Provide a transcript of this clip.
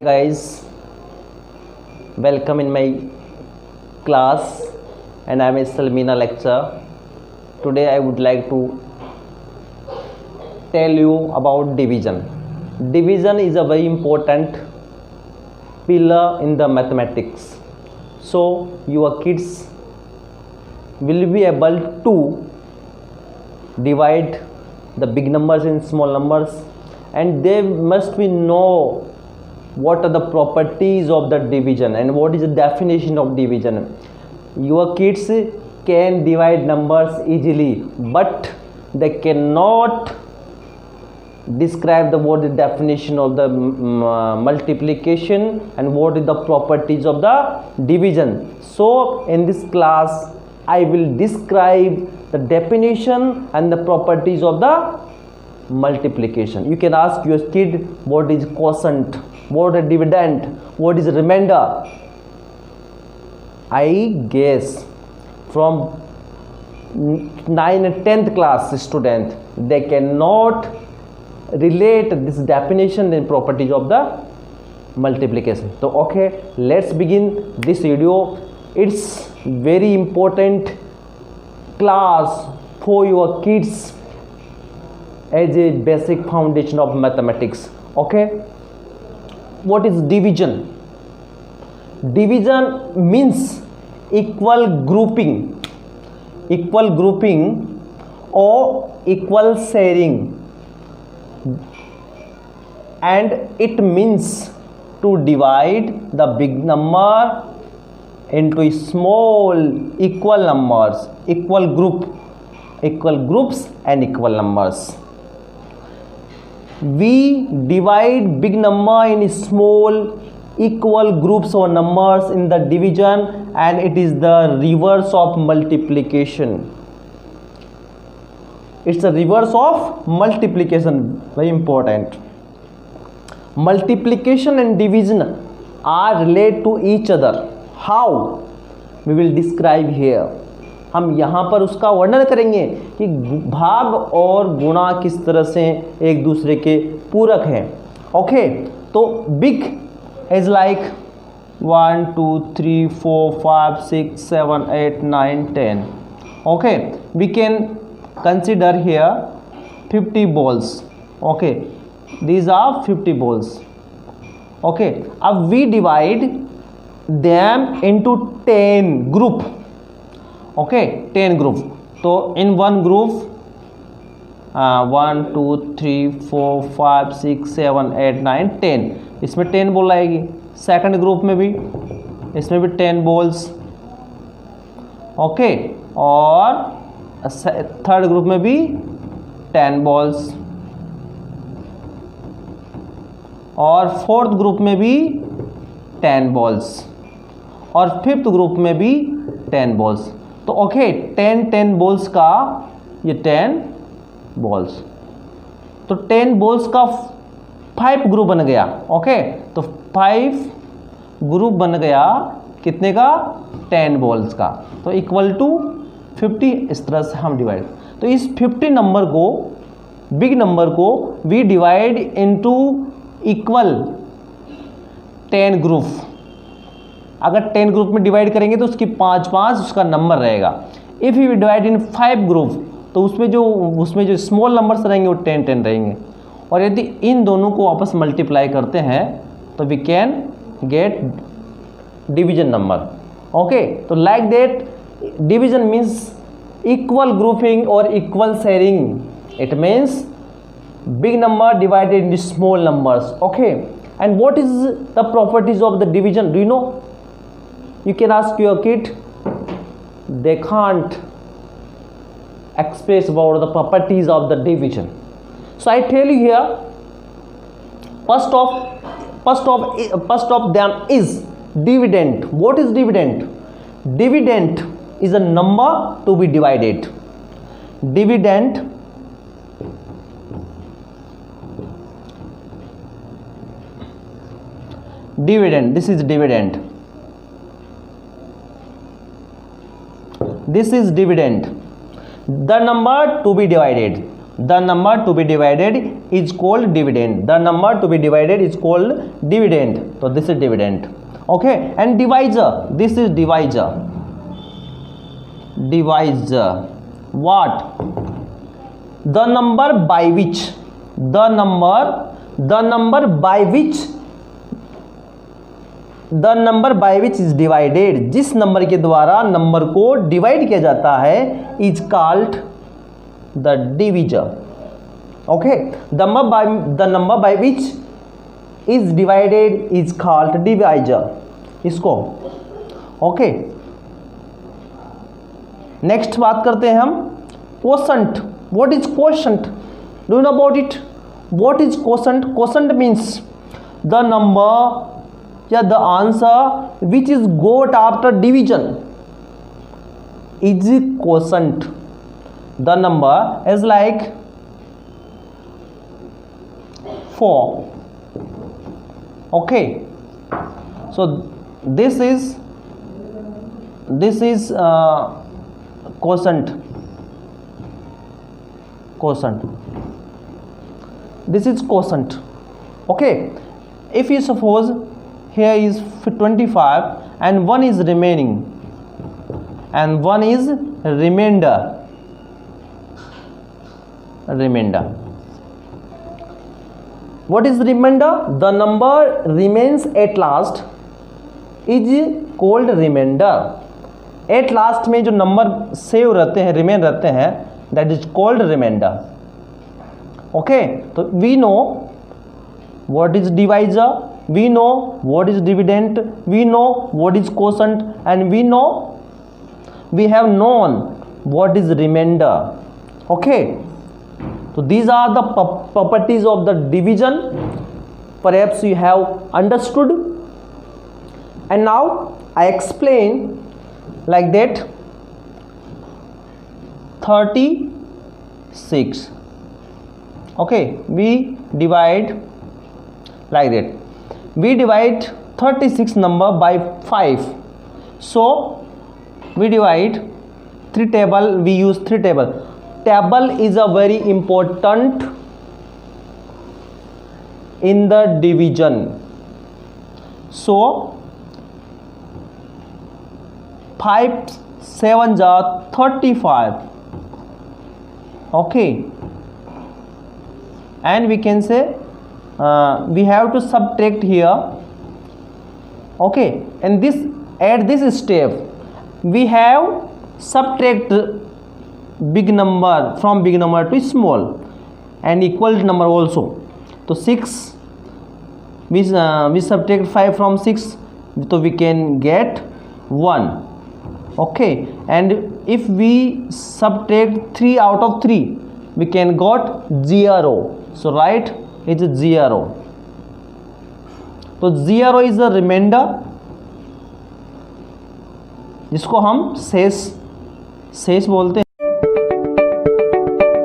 Guys, welcome in my class, and I am Salmina lecturer. Today I would like to tell you about division. Division is a very important pillar in the mathematics. So your kids will be able to divide the big numbers in small numbers, and they must be know what are the properties of the division and what is the definition of division. Your kids can divide numbers easily, but they cannot describe what is the definition of the multiplication and what is the properties of the division. So in this class I will describe the definition and the properties of the multiplication. You can ask your kid what is quotient, what is dividend, what is remainder. I guess from 9 and 10th class student they cannot relate this definition and properties of the multiplication. So okay, let's begin this video. It's very important class for your kids as a basic foundation of mathematics. Okay, what is division? Division means equal grouping or equal sharing, and it means to divide the big number into small equal numbers, equal groups and equal numbers. We divide big number in small equal groups or numbers in the division, and it is the reverse of multiplication. It's the reverse of multiplication, very important. Multiplication and division are related to each other. How? We will describe here. हम यहाँ पर उसका वर्णन करेंगे कि भाग और गुणा किस तरह से एक दूसरे के पूरक हैं. ओके, तो big is like 1 2 3 4 5 6 7 8 9 10. Okay, we can consider here 50 balls. Okay, these are 50 balls. Okay, अब we divide them into 10 group. Okay, 10 group. तो in one group 1 2 3 4 5 6 7 8 9 10, इसमें 10 बॉल आएगी. सेकंड ग्रुप में भी, इसमें भी 10 बॉल्स. ओके, और थर्ड ग्रुप में भी 10 बॉल्स, और फोर्थ ग्रुप में भी 10 बॉल्स, और फिफ्थ ग्रुप में भी 10 बॉल्स. तो ओके, 10 बॉल्स का ये 10 बॉल्स, तो 10 बॉल्स का 5 ग्रुप बन गया. ओके, तो 5 ग्रुप बन गया कितने का? 10 बॉल्स का. तो इक्वल टू 50. इस तरह से हम डिवाइड. तो इस 50 नंबर को, बिग नंबर को we divide into equal 10 group. अगर 10 ग्रुप में डिवाइड करेंगे तो उसकी 5 उसका नंबर रहेगा. If you divide in 5 group तो उसमें जो स्मॉल नंबर्स रहेंगे वो 10 रहेंगे. और यदि इन दोनों को वापस मल्टीप्लाई करते हैं तो we can get division number. Okay, तो like that division means equal grouping or equal sharing. It means big number divided into small numbers. Okay, and what is the properties of the division? Do you know? You can ask your kid. They can't express about the properties of the division. So I tell you here, first of them is dividend. What is dividend? Dividend is a number to be divided. Dividend this is dividend. This is dividend, the number to be divided. The number to be divided is called dividend, the number to be divided is called dividend, तो this is dividend, okay. And divisor, this is divisor, divisor what, the number by which, the number by which, the number by which is divided, जिस नंबर के द्वारा नंबर को divide किया जाता है, is called the divisor, okay. The number by which is divided is called divisor, इसको, ओके। नेक्स्ट बात करते हैं हम quotient. What is quotient, do you know about it? What is quotient? Quotient means the number या the answer which is got after division is quotient. The number is like 4, okay, so this is quotient, this is quotient, okay। If you suppose here is 25 and 1 is remaining and 1 is remainder, what is remainder? The number remains at last is called remainder, at last में जो number save रहते हैं, remain रहते हैं, that is called remainder, okay। तो we know what is divisor, we know what is dividend, we know what is quotient, and we have known what is remainder, okay। So these are the properties of the division, perhaps you have understood, and now I explain like that 36, okay, we divide like that, we divide 36 number by 5, so we divide 3 table, we use 3 table. Table is a very important in the division, so 5 7 are 35, okay, and we can say we have to subtract here, okay, and this at this step we have subtract big number from big number to small and equal number also. So 6 we subtract 5 from 6, so we can get 1, okay, and if we subtract 3 out of 3 we can got 0, so right, it's 0, तो 0 is the remainder, जिसको हम शेष बोलते हैं।